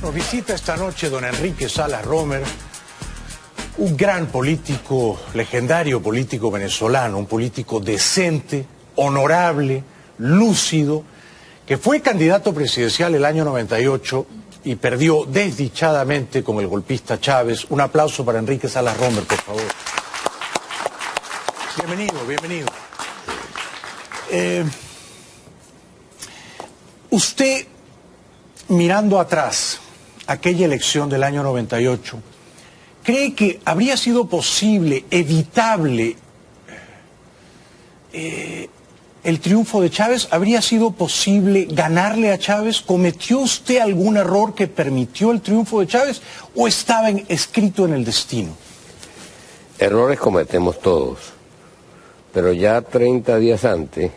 Nos visita esta noche don Enrique Salas Romer, un gran político, legendario político venezolano, un político decente, honorable, lúcido, que fue candidato presidencial el año 98 y perdió desdichadamente con el golpista Chávez. Un aplauso para Enrique Salas Romer, por favor. Bienvenido, bienvenido. Usted, mirando atrás, aquella elección del año 98, ¿cree que habría sido posible, evitable, el triunfo de Chávez? ¿Habría sido posible ganarle a Chávez? ¿Cometió usted algún error que permitió el triunfo de Chávez o estaba escrito en el destino? Errores cometemos todos, pero ya 30 días antes,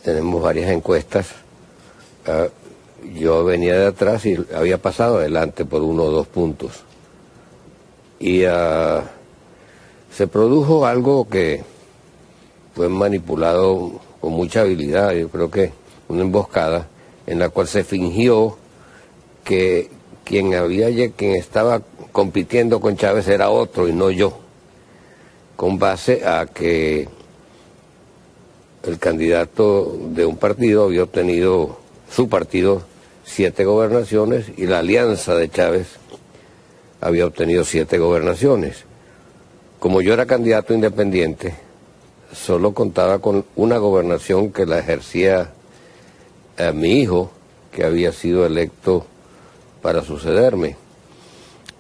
tenemos varias encuestas, yo venía de atrás y había pasado adelante por 1 o 2 puntos. Y se produjo algo que fue manipulado con mucha habilidad, yo creo que una emboscada, en la cual se fingió que quien estaba compitiendo con Chávez era otro y no yo, con base a que el candidato de un partido había obtenido, su partido, 7 gobernaciones y la alianza de Chávez había obtenido 7 gobernaciones. Como yo era candidato independiente, solo contaba con una gobernación que la ejercía mi hijo, que había sido electo para sucederme.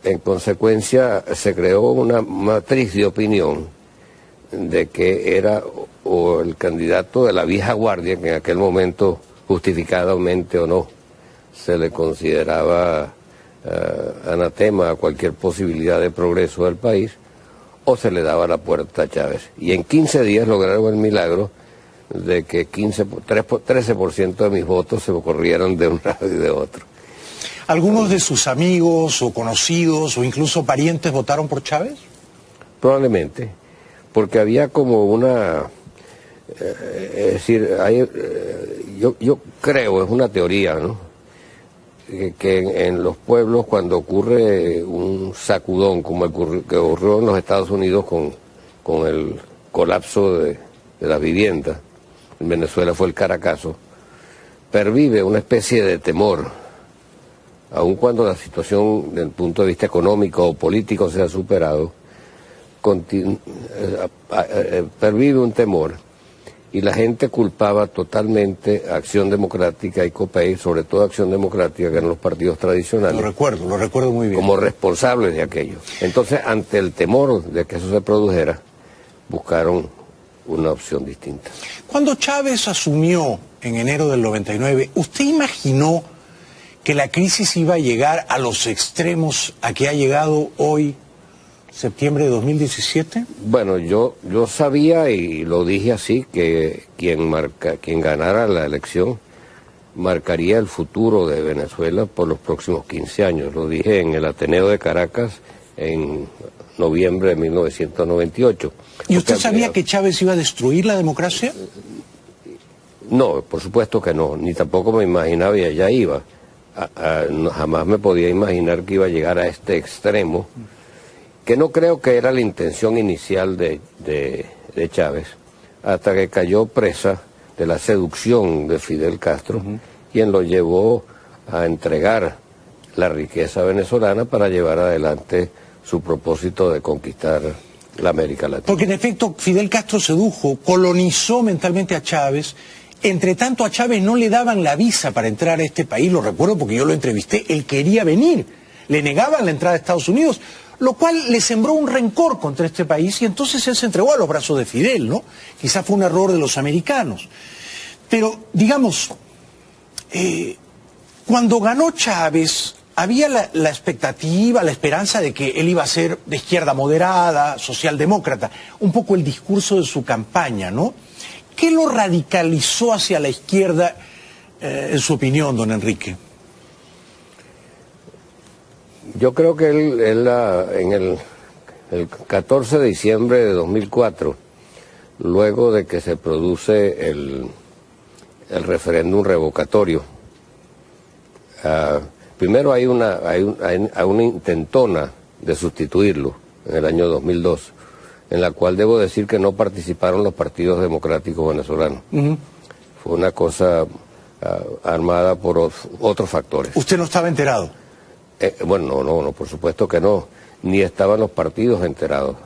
En consecuencia, se creó una matriz de opinión de que era o el candidato de la vieja guardia, que en aquel momento, justificadamente o no, se le consideraba anatema a cualquier posibilidad de progreso del país, o se le daba la puerta a Chávez. Y en 15 días lograron el milagro de que 13% de mis votos se corrieron de un lado y de otro. ¿Algunos de sus amigos o conocidos o incluso parientes votaron por Chávez? Probablemente, porque había como una... es decir, yo creo, es una teoría, ¿no?, que en los pueblos, cuando ocurre un sacudón como que ocurrió en los Estados Unidos con el colapso de la vivienda, en Venezuela fue el Caracazo, pervive una especie de temor, aun cuando la situación desde el punto de vista económico o político se ha superado, pervive un temor. Y la gente culpaba totalmente a Acción Democrática y COPEI, sobre todo Acción Democrática, que eran los partidos tradicionales. Lo recuerdo muy bien. Como responsables de aquello. Entonces, ante el temor de que eso se produjera, buscaron una opción distinta. Cuando Chávez asumió en enero del 99, ¿usted imaginó que la crisis iba a llegar a los extremos a que ha llegado hoy, septiembre de 2017? Bueno, yo sabía, y lo dije así, que quien ganara la elección marcaría el futuro de Venezuela por los próximos 15 años. Lo dije en el Ateneo de Caracas en noviembre de 1998. ¿Y usted sabía que Chávez iba a destruir la democracia? No, por supuesto que no, ni tampoco me imaginaba, y allá iba. Jamás me podía imaginar que iba a llegar a este extremo, que no creo que era la intención inicial de Chávez, hasta que cayó presa de la seducción de Fidel Castro, quien lo llevó a entregar la riqueza venezolana para llevar adelante su propósito de conquistar la América Latina. Porque en efecto Fidel Castro sedujo, colonizó mentalmente a Chávez. Entre tanto a Chávez no le daban la visa para entrar a este país, lo recuerdo porque yo lo entrevisté, él quería venir, le negaban la entrada a Estados Unidos, lo cual le sembró un rencor contra este país y entonces él se entregó a los brazos de Fidel, ¿no? Quizás fue un error de los americanos. Pero, digamos, cuando ganó Chávez, había la expectativa, la esperanza de que él iba a ser de izquierda moderada, socialdemócrata, un poco el discurso de su campaña, ¿no? ¿Qué lo radicalizó hacia la izquierda, en su opinión, don Enrique? Yo creo que él en el 14 de diciembre de 2004, luego de que se produce el referéndum revocatorio, Primero hay una intentona de sustituirlo en el año 2002, en la cual debo decir que no participaron los partidos democráticos venezolanos. Fue una cosa armada por otros factores. ¿Usted no estaba enterado? Bueno, no, por supuesto que no, ni estaban los partidos enterados,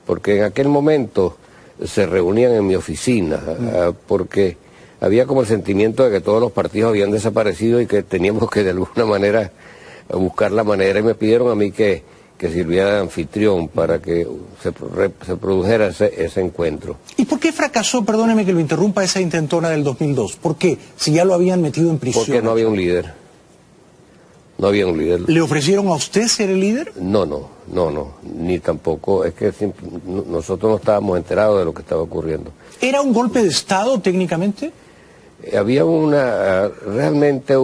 porque en aquel momento se reunían en mi oficina, porque había como el sentimiento de que todos los partidos habían desaparecido y que teníamos que de alguna manera buscar la manera, y me pidieron a mí que sirviera de anfitrión para que se produjera ese encuentro. ¿Y por qué fracasó, perdóneme que lo interrumpa, esa intentona del 2002? ¿Por qué? Si ya lo habían metido en prisión. Porque no había un líder. No había un líder. ¿Le ofrecieron a usted ser el líder? No, ni tampoco. Es que nosotros no estábamos enterados de lo que estaba ocurriendo. ¿Era un golpe de Estado técnicamente? Había realmente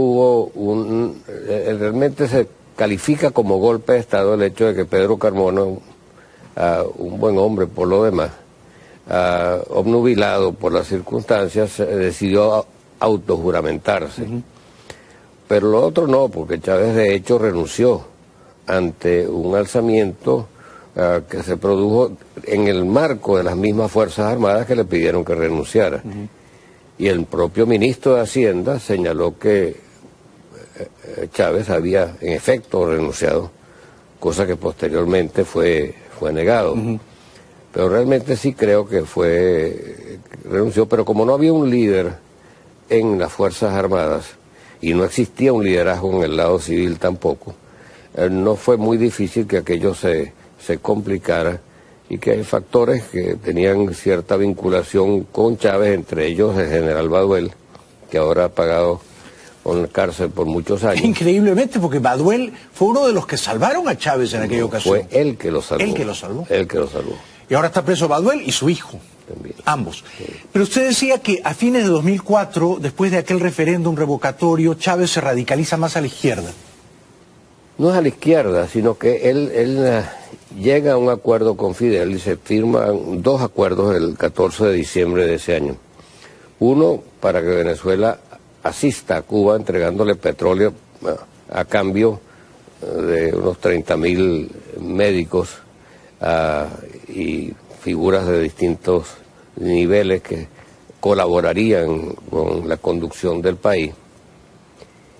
realmente se califica como golpe de Estado el hecho de que Pedro Carmona, un buen hombre por lo demás, obnubilado por las circunstancias, decidió autojuramentarse. Pero lo otro no, porque Chávez de hecho renunció ante un alzamiento que se produjo en el marco de las mismas Fuerzas Armadas que le pidieron que renunciara. Y el propio ministro de Hacienda señaló que Chávez había en efecto renunciado, cosa que posteriormente fue negado. Pero realmente sí creo que renunció, pero como no había un líder en las Fuerzas Armadas y no existía un liderazgo en el lado civil tampoco, no fue muy difícil que aquello se complicara, y que hay factores que tenían cierta vinculación con Chávez, entre ellos el general Baduel, que ahora ha pagado con la cárcel por muchos años. Increíblemente, porque Baduel fue uno de los que salvaron a Chávez en aquella ocasión. Fue él que lo salvó. Él que lo salvó. Él que lo salvó. Y ahora está preso Baduel y su hijo. También. Ambos. Sí. Pero usted decía que a fines de 2004, después de aquel referéndum revocatorio, Chávez se radicaliza más a la izquierda. No es a la izquierda, sino que él llega a un acuerdo con Fidel y se firman dos acuerdos el 14 de diciembre de ese año. Uno, para que Venezuela asista a Cuba entregándole petróleo a cambio de unos 30.000 médicos y figuras de distintos niveles que colaborarían con la conducción del país.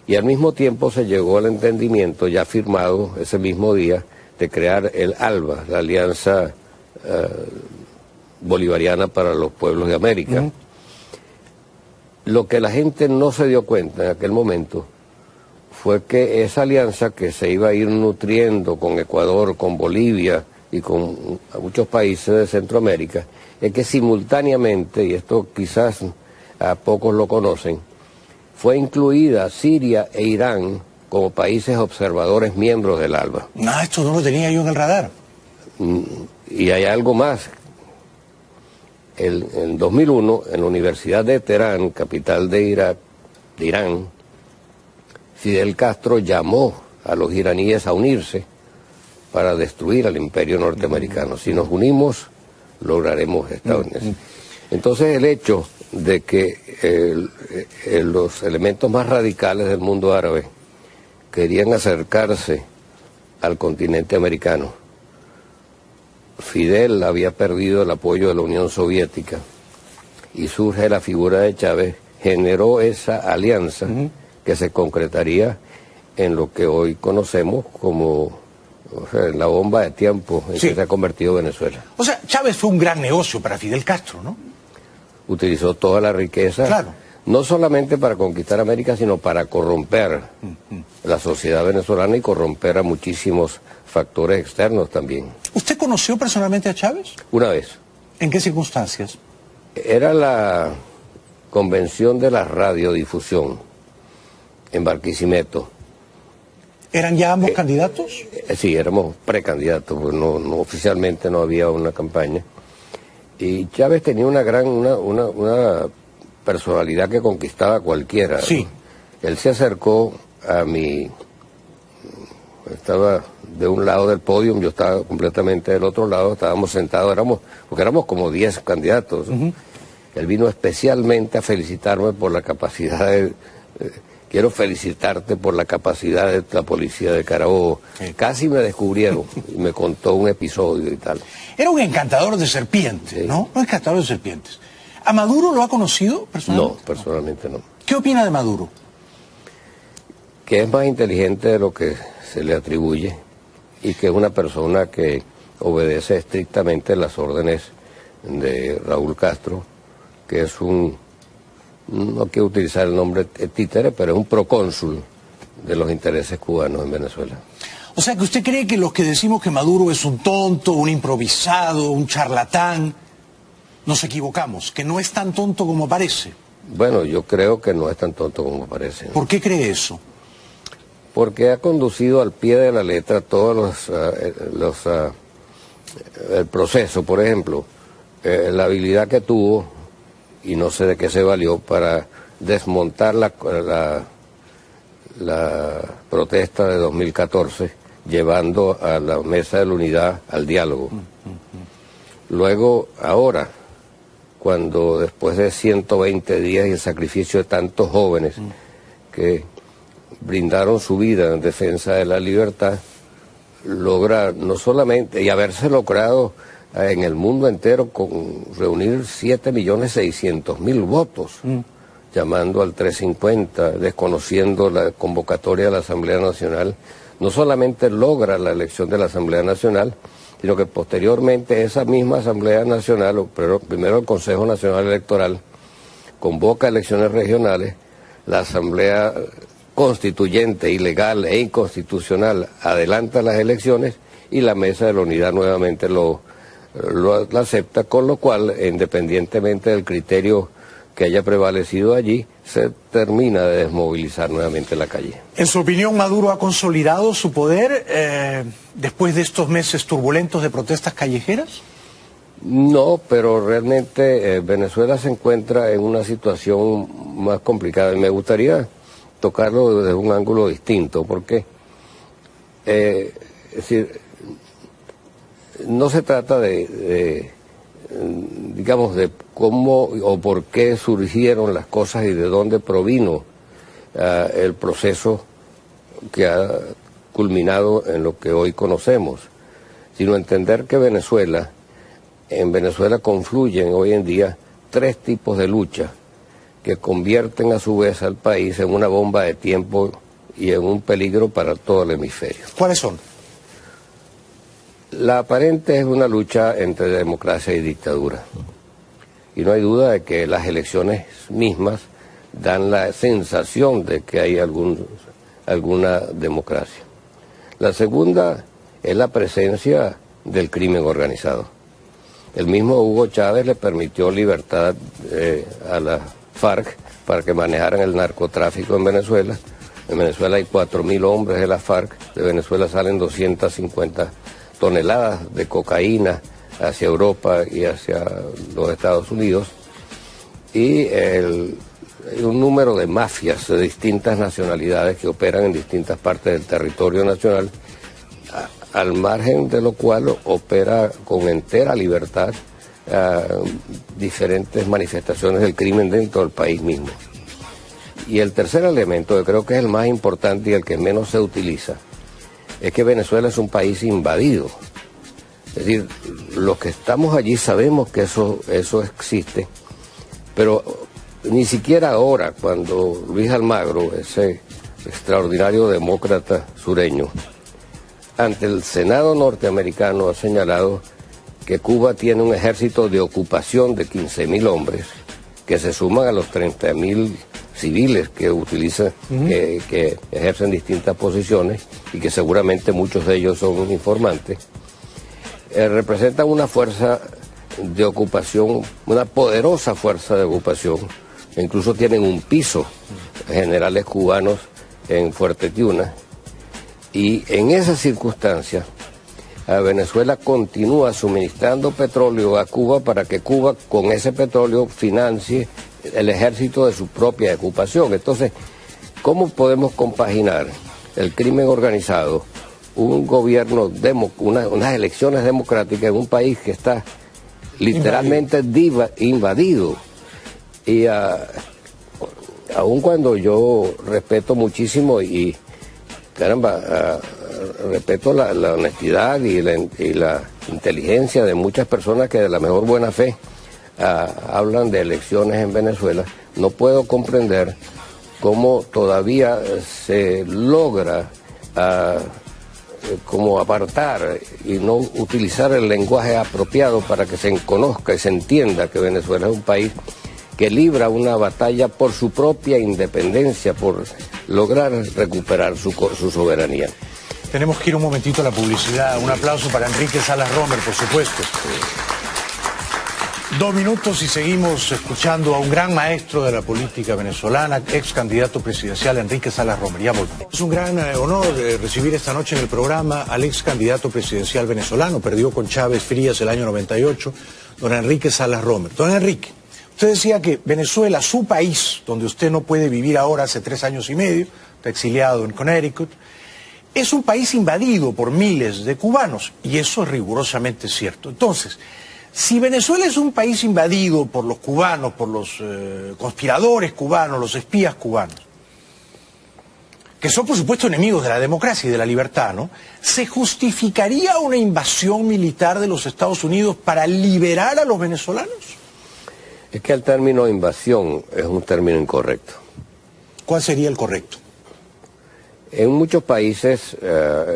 Y al mismo tiempo se llegó al entendimiento, ya firmado ese mismo día, de crear el ALBA, la Alianza Bolivariana para los Pueblos de América. Lo que la gente no se dio cuenta en aquel momento fue que esa alianza, que se iba a ir nutriendo con Ecuador, con Bolivia y con muchos países de Centroamérica, es que simultáneamente, y esto quizás a pocos lo conocen, fue incluida Siria e Irán como países observadores miembros del ALBA. Esto no lo tenía yo en el radar. Y hay algo más. En 2001, en la Universidad de Teherán, capital de Irán, Fidel Castro llamó a los iraníes a unirse para destruir al imperio norteamericano. Si nos unimos, lograremos Estados Unidos. Entonces el hecho de que los elementos más radicales del mundo árabe querían acercarse al continente americano, Fidel había perdido el apoyo de la Unión Soviética y surge la figura de Chávez, generó esa alianza que se concretaría en lo que hoy conocemos como la bomba de tiempo en que se ha convertido Venezuela. O sea, Chávez fue un gran negocio para Fidel Castro, ¿no? Utilizó toda la riqueza, no solamente para conquistar América, sino para corromper la sociedad venezolana y corromper a muchísimos factores externos también. ¿Usted conoció personalmente a Chávez? Una vez. ¿En qué circunstancias? Era la convención de la radiodifusión en Barquisimeto. ¿Eran ya ambos candidatos? Sí, éramos precandidatos, porque no oficialmente no había una campaña. Y Chávez tenía una personalidad que conquistaba a cualquiera. Sí. ¿No? Él se acercó a mí, estaba de un lado del podio, yo estaba completamente del otro lado, estábamos sentados, porque éramos como 10 candidatos. Él vino especialmente a felicitarme por la capacidad quiero felicitarte por la capacidad de la policía de Carabobo. Sí. Casi me descubrieron y me contó un episodio y tal. Era un encantador de serpientes, sí. ¿No? Un encantador de serpientes. ¿A Maduro lo ha conocido personalmente? No, personalmente no. ¿Qué opina de Maduro? Que es más inteligente de lo que se le atribuye y que es una persona que obedece estrictamente las órdenes de Raúl Castro, que es un, no quiero utilizar el nombre títere, pero es un procónsul de los intereses cubanos en Venezuela. O sea, que usted cree que los que decimos que Maduro es un tonto, un improvisado, un charlatán, nos equivocamos, que no es tan tonto como parece. Bueno, yo creo que no es tan tonto como parece. ¿Por qué cree eso? Porque ha conducido al pie de la letra todos el proceso. Por ejemplo, la habilidad que tuvo, y no sé de qué se valió, para desmontar la protesta de 2014, llevando a la Mesa de la Unidad al diálogo. Luego, ahora, cuando después de 120 días y el sacrificio de tantos jóvenes que brindaron su vida en defensa de la libertad, lograr no solamente, y haberse logrado en el mundo entero reunir 7.600.000 votos, llamando al 350, desconociendo la convocatoria de la Asamblea Nacional, no solamente logra la elección de la Asamblea Nacional, sino que posteriormente esa misma Asamblea Nacional, pero primero el Consejo Nacional Electoral, convoca elecciones regionales, la Asamblea Constituyente, ilegal e inconstitucional, adelanta las elecciones y la Mesa de la Unidad nuevamente lo acepta, con lo cual, independientemente del criterio que haya prevalecido allí, se termina de desmovilizar nuevamente la calle. En su opinión, ¿Maduro ha consolidado su poder después de estos meses turbulentos de protestas callejeras? No, pero realmente Venezuela se encuentra en una situación más complicada y me gustaría tocarlo desde un ángulo distinto, porque es decir, no se trata digamos, de cómo o por qué surgieron las cosas y de dónde provino el proceso que ha culminado en lo que hoy conocemos, sino entender que en Venezuela confluyen hoy en día tres tipos de lucha que convierten a su vez al país en una bomba de tiempo y en un peligro para todo el hemisferio. ¿Cuáles son? La aparente es una lucha entre democracia y dictadura. Y no hay duda de que las elecciones mismas dan la sensación de que hay alguna democracia. La segunda es la presencia del crimen organizado. El mismo Hugo Chávez le permitió libertad a la FARC para que manejaran el narcotráfico en Venezuela. En Venezuela hay 4.000 hombres de la FARC, de Venezuela salen 250 toneladas de cocaína hacia Europa y hacia los Estados Unidos, y un número de mafias de distintas nacionalidades que operan en distintas partes del territorio nacional, al margen de lo cual opera con entera libertad diferentes manifestaciones del crimen dentro del país mismo. Y el tercer elemento, que creo que es el más importante y el que menos se utiliza, es que Venezuela es un país invadido. Es decir, los que estamos allí sabemos que eso existe, pero ni siquiera ahora, cuando Luis Almagro, ese extraordinario demócrata sureño, ante el Senado norteamericano ha señalado que Cuba tiene un ejército de ocupación de 15.000 hombres, que se suman a los 30.000 civiles que utilizan, que ejercen distintas posiciones y que seguramente muchos de ellos son informantes, representan una fuerza de ocupación, una poderosa fuerza de ocupación. Incluso tienen un piso, generales cubanos en Fuerte Tiuna, y en esas circunstancias Venezuela continúa suministrando petróleo a Cuba para que Cuba con ese petróleo financie el ejército de su propia ocupación. Entonces, ¿cómo podemos compaginar el crimen organizado, un gobierno, unas elecciones democráticas en un país que está literalmente invadido? Y aun cuando yo respeto muchísimo y, caramba, respeto la honestidad y la inteligencia de muchas personas que de la mejor buena fe hablan de elecciones en Venezuela, no puedo comprender cómo todavía se logra como apartar y no utilizar el lenguaje apropiado para que se conozca y se entienda que Venezuela es un país que libra una batalla por su propia independencia, por lograr recuperar su soberanía. Tenemos que ir un momentito a la publicidad. Un aplauso para Enrique Salas Romer, por supuesto. 2 minutos y seguimos escuchando a un gran maestro de la política venezolana, ex candidato presidencial, Enrique Salas Romer. Ya volvemos. Es un gran honor recibir esta noche en el programa al ex candidato presidencial venezolano. Perdió con Chávez Frías el año 98, don Enrique Salas Romer. Don Enrique, usted decía que Venezuela, su país, donde usted no puede vivir ahora hace 3 años y medio, está exiliado en Connecticut, es un país invadido por miles de cubanos, y eso es rigurosamente cierto. Entonces, si Venezuela es un país invadido por los cubanos, por los conspiradores cubanos, los espías cubanos, que son por supuesto enemigos de la democracia y de la libertad, ¿no? ¿Se justificaría una invasión militar de los Estados Unidos para liberar a los venezolanos? Es que el término invasión es un término incorrecto. ¿Cuál sería el correcto? En muchos países,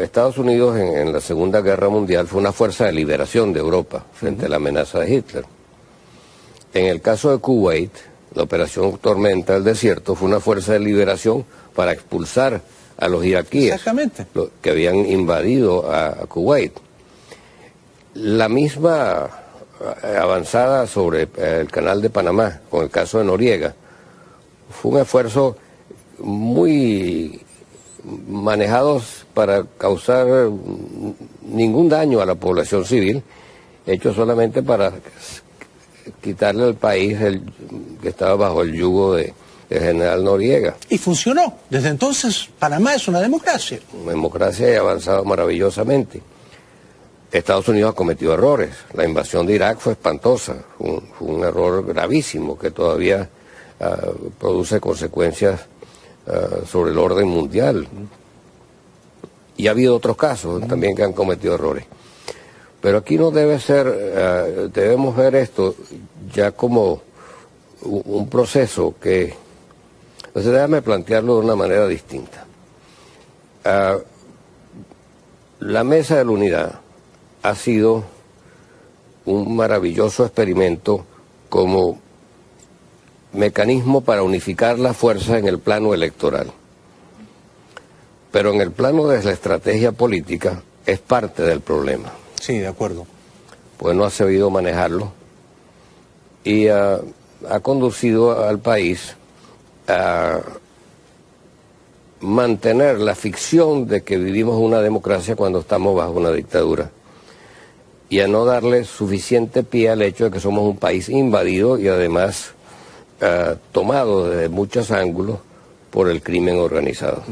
Estados Unidos en la Segunda Guerra Mundial fue una fuerza de liberación de Europa frente a la amenaza de Hitler. En el caso de Kuwait, la operación Tormenta del Desierto fue una fuerza de liberación para expulsar a los iraquíes que habían invadido a Kuwait. La misma avanzada sobre el canal de Panamá, con el caso de Noriega, fue un esfuerzo muy manejados para causar ningún daño a la población civil, hecho solamente para quitarle al país que estaba bajo el yugo del general Noriega. Y funcionó. Desde entonces Panamá es una democracia. Una democracia y ha avanzado maravillosamente. Estados Unidos ha cometido errores. La invasión de Irak fue espantosa, fue un error gravísimo que todavía produce consecuencias sobre el orden mundial. Y ha habido otros casos también que han cometido errores. Pero aquí no debe ser, debemos ver esto ya como un proceso que, entonces déjame plantearlo de una manera distinta. La Mesa de la Unidad ha sido un maravilloso experimento como mecanismo para unificar las fuerzas en el plano electoral. Pero en el plano de la estrategia política es parte del problema. Sí, de acuerdo. Pues no ha sabido manejarlo y ha conducido al país a mantener la ficción de que vivimos una democracia cuando estamos bajo una dictadura y a no darle suficiente pie al hecho de que somos un país invadido y además tomado desde muchos ángulos por el crimen organizado.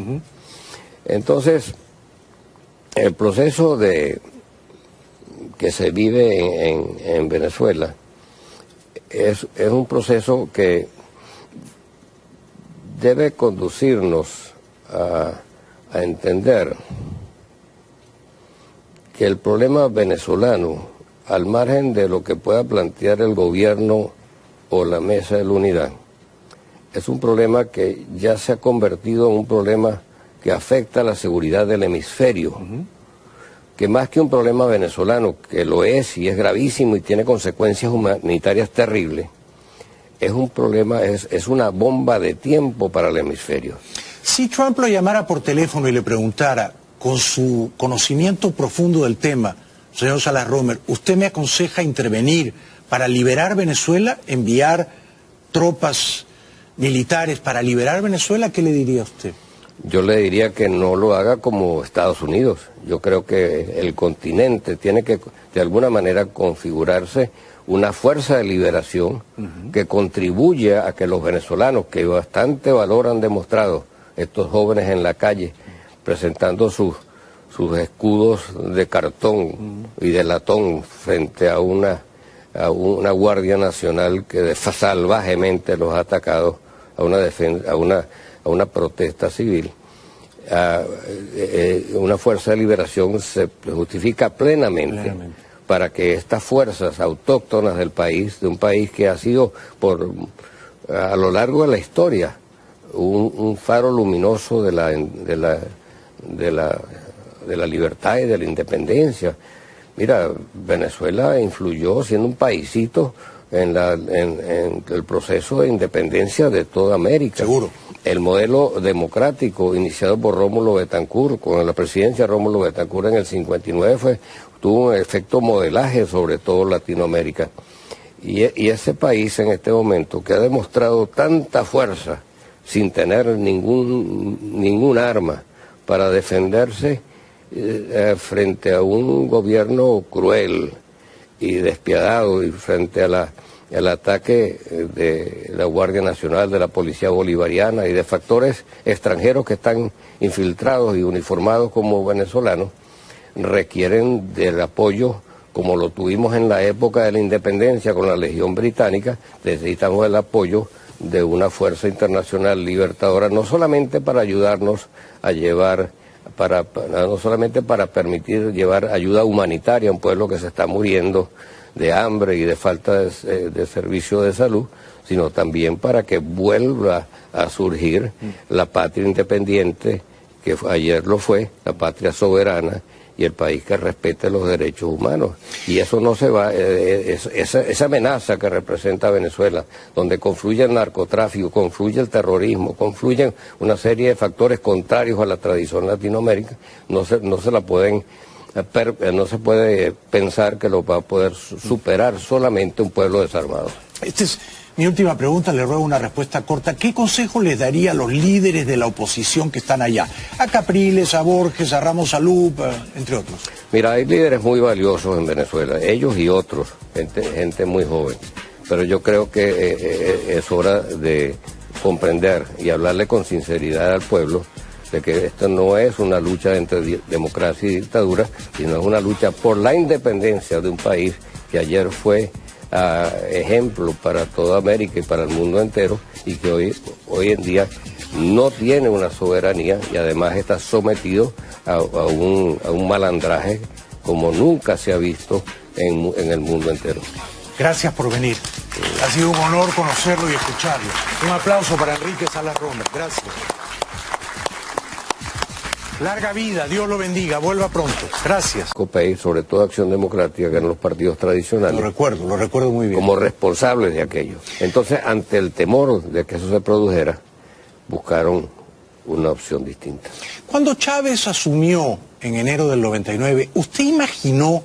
Entonces, el proceso que se vive en Venezuela es un proceso que debe conducirnos a entender que el problema venezolano, al margen de lo que pueda plantear el gobierno o la Mesa de la Unidad, es un problema que ya se ha convertido en un problema que afecta a la seguridad del hemisferio, que más que un problema venezolano, que lo es y es gravísimo y tiene consecuencias humanitarias terribles, es un problema, es una bomba de tiempo para el hemisferio. Si Trump lo llamara por teléfono y le preguntara, con su conocimiento profundo del tema, señor Salas Romer, ¿usted me aconseja intervenir para liberar Venezuela, enviar tropas militares para liberar Venezuela? ¿Qué le diría a usted? Yo le diría que no lo haga como Estados Unidos. Yo creo que el continente tiene que, de alguna manera, configurarse una fuerza de liberación que contribuye a que los venezolanos, que bastante valor han demostrado, estos jóvenes en la calle, presentando sus escudos de cartón y de latón frente a una Guardia Nacional que salvajemente los ha atacado a una protesta civil, una fuerza de liberación se justifica plenamente para que estas fuerzas autóctonas del país, de un país que ha sido a lo largo de la historia un faro luminoso de la libertad y de la independencia. Mira, Venezuela influyó siendo un paisito en el proceso de independencia de toda América. Seguro. El modelo democrático iniciado por Rómulo Betancourt, con la presidencia de Rómulo Betancourt en el 59, tuvo un efecto modelaje sobre todo Latinoamérica. Y ese país en este momento, que ha demostrado tanta fuerza sin tener ningún arma para defenderse frente a un gobierno cruel y despiadado, y frente al ataque de la Guardia Nacional, de la Policía Bolivariana y de factores extranjeros que están infiltrados y uniformados como venezolanos, requieren del apoyo, como lo tuvimos en la época de la independencia con la Legión Británica. Necesitamos el apoyo de una fuerza internacional libertadora, no solamente para ayudarnos a llevar, no solamente para permitir llevar ayuda humanitaria a un pueblo que se está muriendo de hambre y de falta de servicio de salud, sino también para que vuelva a surgir la patria independiente, que ayer lo fue, la patria soberana, y el país que respete los derechos humanos. Y eso no se va, esa amenaza que representa Venezuela, donde confluye el narcotráfico, confluye el terrorismo, confluyen una serie de factores contrarios a la tradición latinoamérica, no se puede pensar que lo va a poder superar solamente un pueblo desarmado. Esta es mi última pregunta, le ruego una respuesta corta. ¿Qué consejo les daría a los líderes de la oposición que están allá? A Capriles, a Borges, a Ramos Alup, entre otros. Mira, hay líderes muy valiosos en Venezuela, ellos y otros, gente muy joven. Pero yo creo que es hora de comprender y hablarle con sinceridad al pueblo de que esto no es una lucha entre democracia y dictadura, sino es una lucha por la independencia de un país que ayer fue ejemplo para toda América y para el mundo entero, y que hoy en día no tiene una soberanía y además está sometido a un malandraje como nunca se ha visto en el mundo entero. Gracias por venir. Ha sido un honor conocerlo y escucharlo. Un aplauso para Enrique Salas Romer. Gracias. Larga vida, Dios lo bendiga, vuelva pronto. Gracias. COPEI, sobre todo Acción Democrática, que eran los partidos tradicionales. Lo recuerdo muy bien. Como responsables de aquello. Entonces, ante el temor de que eso se produjera, buscaron una opción distinta. Cuando Chávez asumió en enero del 99, ¿usted imaginó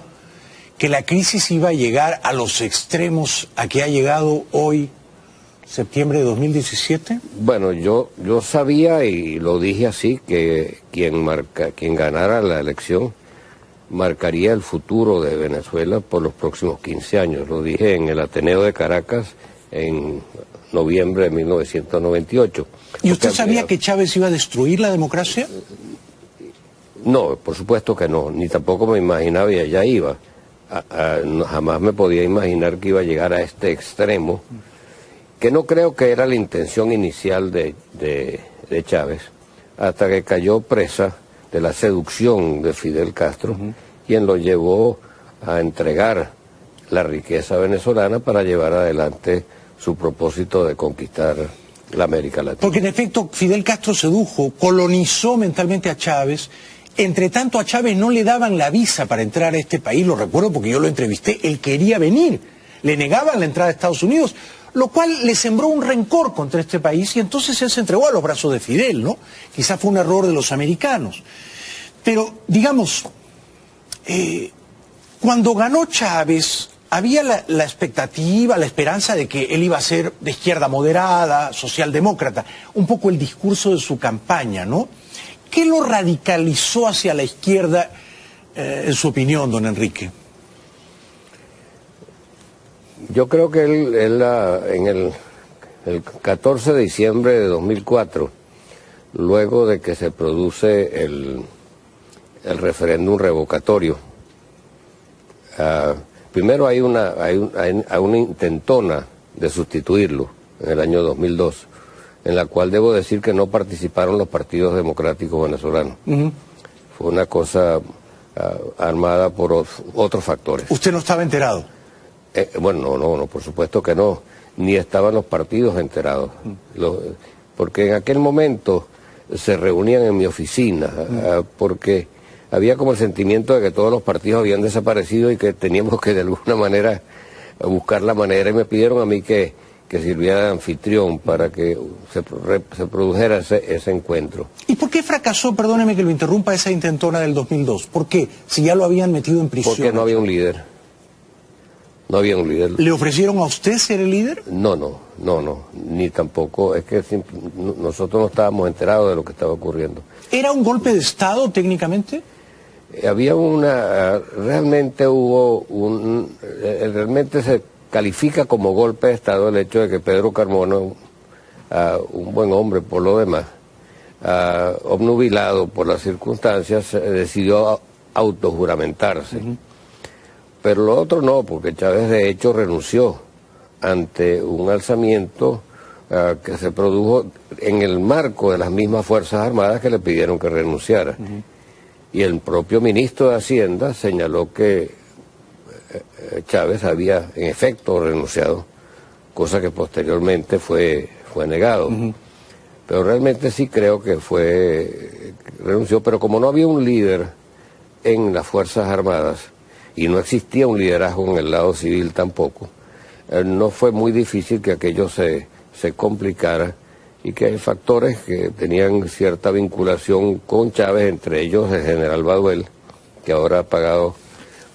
que la crisis iba a llegar a los extremos a que ha llegado hoy, septiembre de 2017? Bueno, yo sabía, y lo dije así, que quien ganara la elección marcaría el futuro de Venezuela por los próximos 15 años. Lo dije en el Ateneo de Caracas en noviembre de 1998. ¿Y usted sabía que Chávez iba a destruir la democracia? No, por supuesto que no, ni tampoco me imaginaba, y allá iba. Jamás me podía imaginar que iba a llegar a este extremo, que no creo que era la intención inicial de Chávez, hasta que cayó presa de la seducción de Fidel Castro, quien lo llevó a entregar la riqueza venezolana para llevar adelante su propósito de conquistar la América Latina. Porque en efecto Fidel Castro sedujo, colonizó mentalmente a Chávez. Entre tanto a Chávez no le daban la visa para entrar a este país, lo recuerdo porque yo lo entrevisté, él quería venir, le negaban la entrada a Estados Unidos, lo cual le sembró un rencor contra este país, y entonces él se entregó a los brazos de Fidel, ¿no? Quizás fue un error de los americanos. Pero, digamos, cuando ganó Chávez, había la expectativa, la esperanza de que él iba a ser de izquierda moderada, socialdemócrata, un poco el discurso de su campaña, ¿no? ¿Qué lo radicalizó hacia la izquierda, en su opinión, don Enrique? Yo creo que él en el 14 de diciembre de 2004, luego de que se produce el referéndum revocatorio, primero hay una intentona de sustituirlo en el año 2002, en la cual debo decir que no participaron los partidos democráticos venezolanos. Fue una cosa armada por otros factores. ¿Usted no estaba enterado? Bueno, no, por supuesto que no, ni estaban los partidos enterados, porque en aquel momento se reunían en mi oficina, porque había como el sentimiento de que todos los partidos habían desaparecido y que teníamos que de alguna manera buscar la manera, y me pidieron a mí que sirviera de anfitrión para que se produjera ese encuentro. ¿Y por qué fracasó, perdóneme que lo interrumpa, esa intentona del 2002? ¿Por qué? Si ya lo habían metido en prisión. Porque no había un líder. No había un líder. ¿Le ofrecieron a usted ser el líder? No, ni tampoco. Es que nosotros no estábamos enterados de lo que estaba ocurriendo. ¿Era un golpe de Estado técnicamente? Realmente realmente se califica como golpe de Estado el hecho de que Pedro Carmona, un buen hombre por lo demás, obnubilado por las circunstancias, decidió autojuramentarse. Pero lo otro no, porque Chávez de hecho renunció ante un alzamiento que se produjo en el marco de las mismas Fuerzas Armadas que le pidieron que renunciara. Y el propio ministro de Hacienda señaló que Chávez había en efecto renunciado, cosa que posteriormente fue negado. Pero realmente sí creo que renunció, pero como no había un líder en las Fuerzas Armadas, y no existía un liderazgo en el lado civil tampoco, no fue muy difícil que aquello se complicara, y que hay factores que tenían cierta vinculación con Chávez, entre ellos el general Baduel, que ahora ha pagado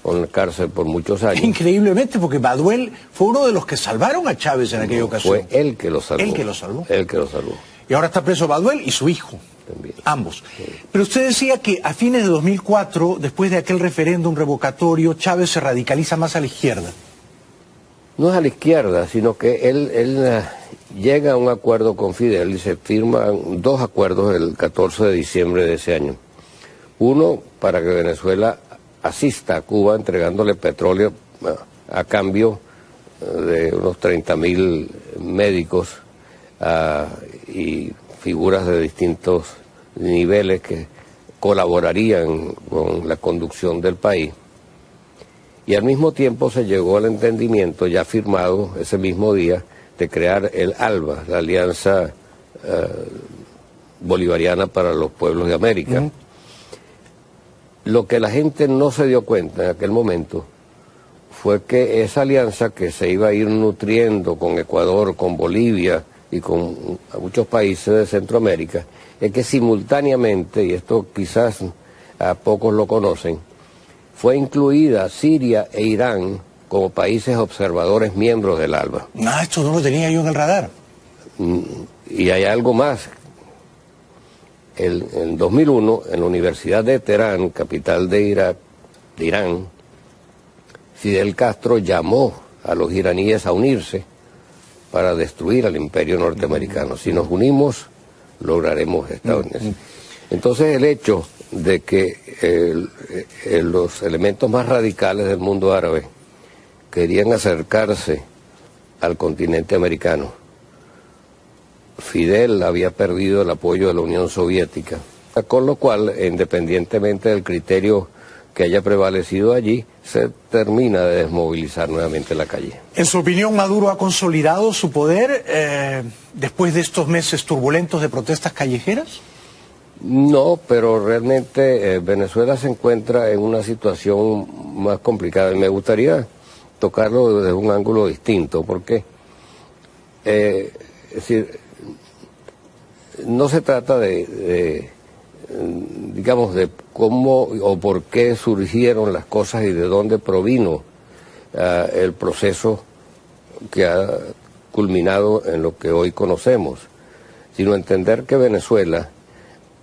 con la cárcel por muchos años. Increíblemente, porque Baduel fue uno de los que salvaron a Chávez en aquella ocasión. Fue él que lo salvó. Él que lo salvó. Él que lo salvó. Y ahora está preso Baduel y su hijo. También. Ambos. Sí. Pero usted decía que a fines de 2004, después de aquel referéndum revocatorio, Chávez se radicaliza más a la izquierda. No es a la izquierda, sino que él llega a un acuerdo con Fidel y se firman dos acuerdos el 14 de diciembre de ese año. Uno, para que Venezuela asista a Cuba entregándole petróleo a cambio de unos 30.000 médicos y figuras de distintos niveles que colaborarían con la conducción del país. Y al mismo tiempo se llegó al entendimiento, ya firmado ese mismo día, de crear el ALBA, la Alianza Bolivariana para los Pueblos de América. Lo que la gente no se dio cuenta en aquel momento fue que esa alianza, que se iba a ir nutriendo con Ecuador, con Bolivia y con muchos países de Centroamérica, es que simultáneamente, y esto quizás a pocos lo conocen, fue incluida Siria e Irán como países observadores miembros del ALBA. Esto no lo tenía yo en el radar. Y hay algo más. En 2001, en la Universidad de Teherán, capital de Irán, Fidel Castro llamó a los iraníes a unirse para destruir al imperio norteamericano. Si nos unimos, lograremos Estados Unidos. Entonces el hecho de que los elementos más radicales del mundo árabe querían acercarse al continente americano. Fidel había perdido el apoyo de la Unión Soviética, con lo cual, independientemente del criterio que haya prevalecido allí, se termina de desmovilizar nuevamente la calle. En su opinión, ¿Maduro ha consolidado su poder después de estos meses turbulentos de protestas callejeras? No, pero realmente Venezuela se encuentra en una situación más complicada y me gustaría tocarlo desde un ángulo distinto, porque es decir, no se trata digamos, de cómo o por qué surgieron las cosas y de dónde provino el proceso que ha culminado en lo que hoy conocemos, sino entender que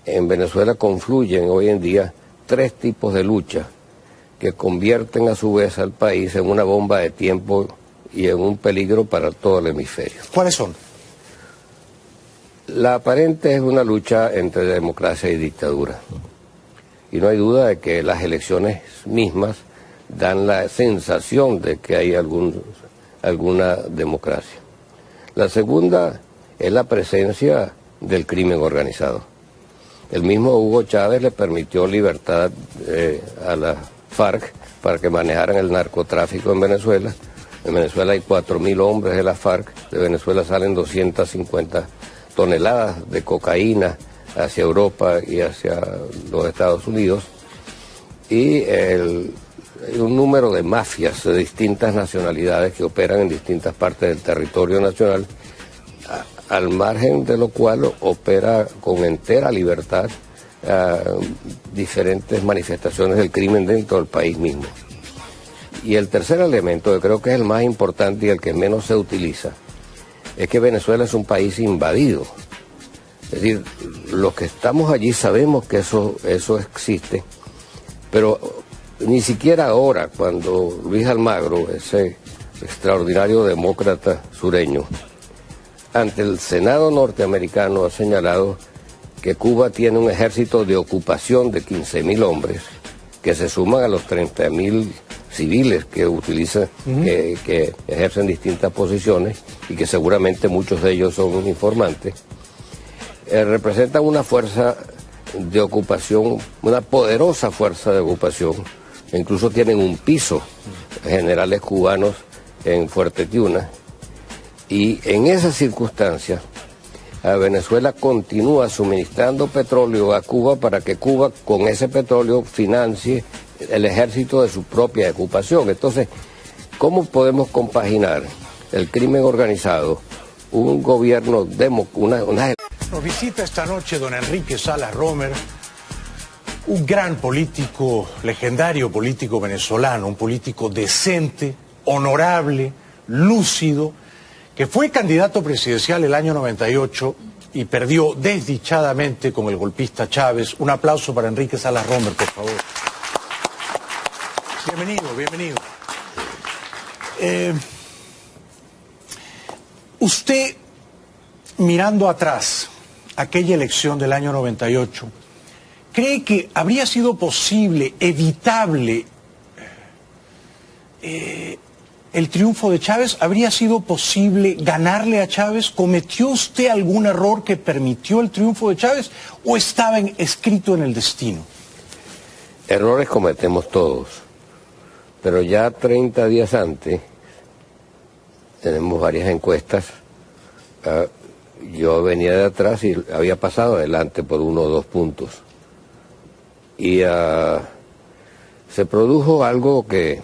en Venezuela confluyen hoy en día tres tipos de lucha que convierten a su vez al país en una bomba de tiempo y en un peligro para todo el hemisferio. ¿Cuáles son? La aparente es una lucha entre democracia y dictadura. Y no hay duda de que las elecciones mismas dan la sensación de que hay alguna democracia. La segunda es la presencia del crimen organizado. El mismo Hugo Chávez le permitió libertad a la FARC para que manejaran el narcotráfico en Venezuela. En Venezuela hay 4.000 hombres de la FARC, de Venezuela salen 250 toneladas de cocaína hacia Europa y hacia los Estados Unidos, y un número de mafias de distintas nacionalidades que operan en distintas partes del territorio nacional, al margen de lo cual opera con entera libertad diferentes manifestaciones del crimen dentro del país mismo. Y el tercer elemento, que creo que es el más importante y el que menos se utiliza, es que Venezuela es un país invadido. Es decir, los que estamos allí sabemos que eso existe, pero ni siquiera ahora, cuando Luis Almagro, ese extraordinario demócrata sureño, ante el Senado norteamericano ha señalado que Cuba tiene un ejército de ocupación de 15.000 hombres, que se suman a los 30.000 civiles que utilizan, que ejercen distintas posiciones y que seguramente muchos de ellos son informantes, representan una fuerza de ocupación, una poderosa fuerza de ocupación. Incluso tienen un piso, generales cubanos en Fuerte Tiuna, y en esas circunstancias Venezuela continúa suministrando petróleo a Cuba para que Cuba con ese petróleo financie el ejército de su propia ocupación. Entonces, ¿cómo podemos compaginar el crimen organizado, un gobierno Nos visita esta noche don Enrique Salas Romer, un gran político, legendario político venezolano, un político decente, honorable, lúcido, que fue candidato presidencial el año 98 y perdió desdichadamente con el golpista Chávez. Un aplauso para Enrique Salas Romer, por favor. Bienvenido, bienvenido. Usted, mirando atrás, aquella elección del año 98, ¿cree que habría sido posible, evitable, el triunfo de Chávez? ¿Habría sido posible ganarle a Chávez? ¿Cometió usted algún error que permitió el triunfo de Chávez o estaba escrito en el destino? Errores cometemos todos, pero ya 30 días antes, tenemos varias encuestas, yo venía de atrás y había pasado adelante por 1 o 2 puntos. Y se produjo algo que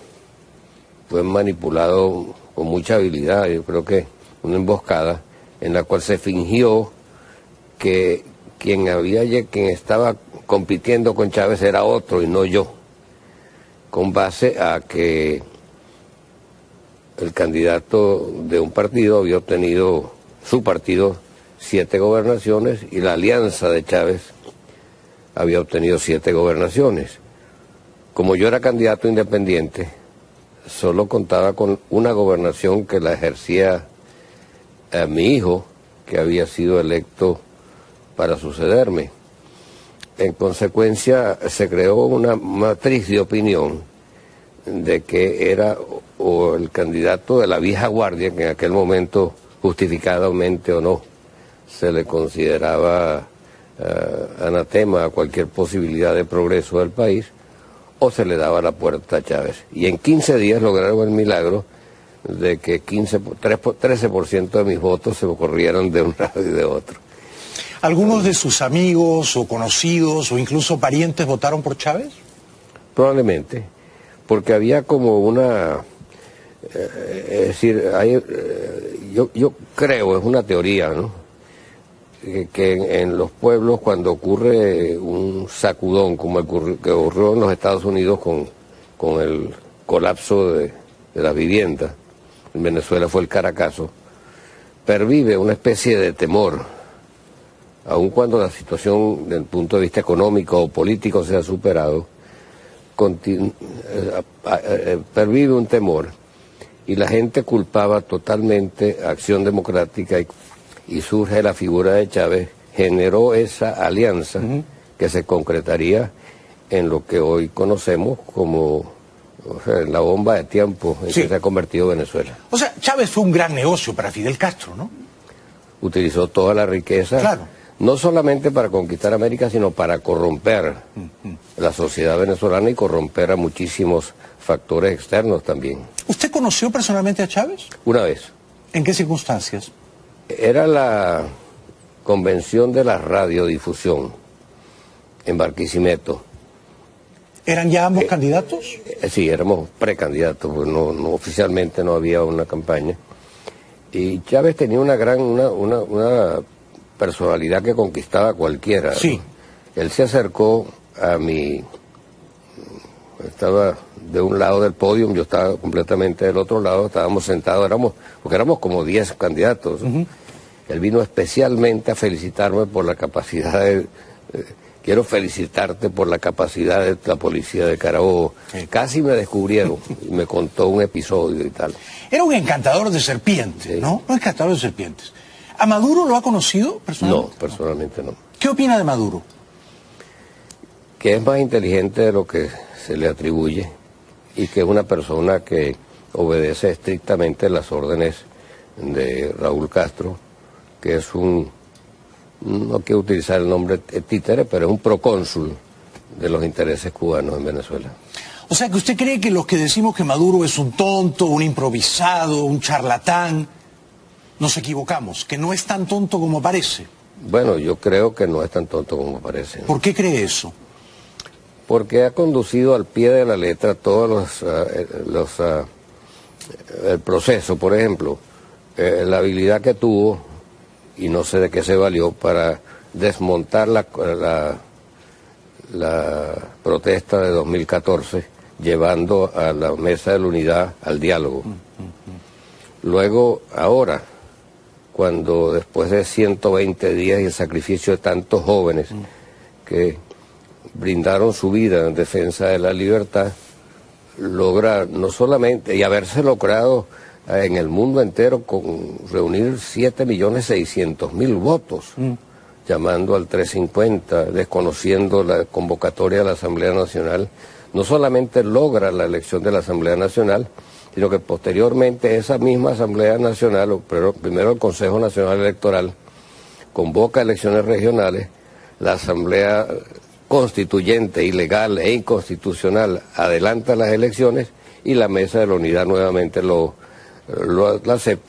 fue manipulado con mucha habilidad, yo creo que una emboscada en la cual se fingió que quien estaba compitiendo con Chávez era otro y no yo, con base a que el candidato de un partido había obtenido, su partido, 7 gobernaciones y la alianza de Chávez había obtenido 7 gobernaciones. Como yo era candidato independiente, solo contaba con una gobernación que la ejercía mi hijo, que había sido electo para sucederme. En consecuencia, se creó una matriz de opinión de que era o el candidato de la vieja guardia, que en aquel momento, justificadamente o no, se le consideraba anatema a cualquier posibilidad de progreso del país, o se le daba la puerta a Chávez. Y en 15 días lograron el milagro de que 13% de mis votos se corrieron de un lado y de otro. ¿Algunos de sus amigos o conocidos o incluso parientes votaron por Chávez? Probablemente, porque había como una... es decir, yo creo, es una teoría, ¿no?, que en los pueblos, cuando ocurre un sacudón como que ocurrió en los Estados Unidos con el colapso de la vivienda, en Venezuela fue el Caracazo, pervive una especie de temor, aun cuando la situación desde el punto de vista económico o político se ha superado, pervive un temor, y la gente culpaba totalmente a Acción Democrática y surge la figura de Chávez, generó esa alianza que se concretaría en lo que hoy conocemos como la bomba de tiempo en que se ha convertido Venezuela. O sea, Chávez fue un gran negocio para Fidel Castro, ¿no? utilizó toda la riqueza, claro, no solamente para conquistar América, sino para corromper la sociedad venezolana y corromper a muchísimos factores externos también. ¿Usted conoció personalmente a Chávez? Una vez. ¿En qué circunstancias? Era la convención de la radiodifusión en Barquisimeto. ¿Eran ya ambos candidatos? Sí, éramos precandidatos, pues no, oficialmente no había una campaña. Y Chávez tenía una personalidad que conquistaba a cualquiera. Sí. ¿No? Él se acercó a mí, estaba de un lado del podio, yo estaba completamente del otro lado, estábamos sentados, porque éramos como 10 candidatos. Él vino especialmente a felicitarme por la capacidad quiero felicitarte por la capacidad de la policía de Carabobo. Sí. Casi me descubrieron y me contó un episodio y tal. Era un encantador de serpientes, sí, ¿no? Un encantador de serpientes. ¿A Maduro lo ha conocido personalmente? No, personalmente no. ¿Qué opina de Maduro? Que es más inteligente de lo que se le atribuye y que es una persona que obedece estrictamente las órdenes de Raúl Castro, que es no quiero utilizar el nombre títere, pero es un procónsul de los intereses cubanos en Venezuela. O sea, que usted cree que los que decimos que Maduro es un tonto, un improvisado, un charlatán, nos equivocamos, que no es tan tonto como parece. Bueno, yo creo que no es tan tonto como parece. ¿Por qué cree eso? Porque ha conducido al pie de la letra todos el proceso, por ejemplo, la habilidad que tuvo, y no sé de qué se valió, para desmontar la protesta de 2014, llevando a la Mesa de la Unidad al diálogo. Luego, ahora, cuando después de 120 días y el sacrificio de tantos jóvenes que brindaron su vida en defensa de la libertad, lograr no solamente, y haberse logrado en el mundo entero reunir 7.600.000 votos, llamando al 350, desconociendo la convocatoria de la Asamblea Nacional, no solamente logra la elección de la Asamblea Nacional, sino que posteriormente esa misma Asamblea Nacional, pero primero el Consejo Nacional Electoral, convoca elecciones regionales, la Asamblea Constituyente, ilegal e inconstitucional, adelanta las elecciones y la Mesa de la Unidad nuevamente la acepta.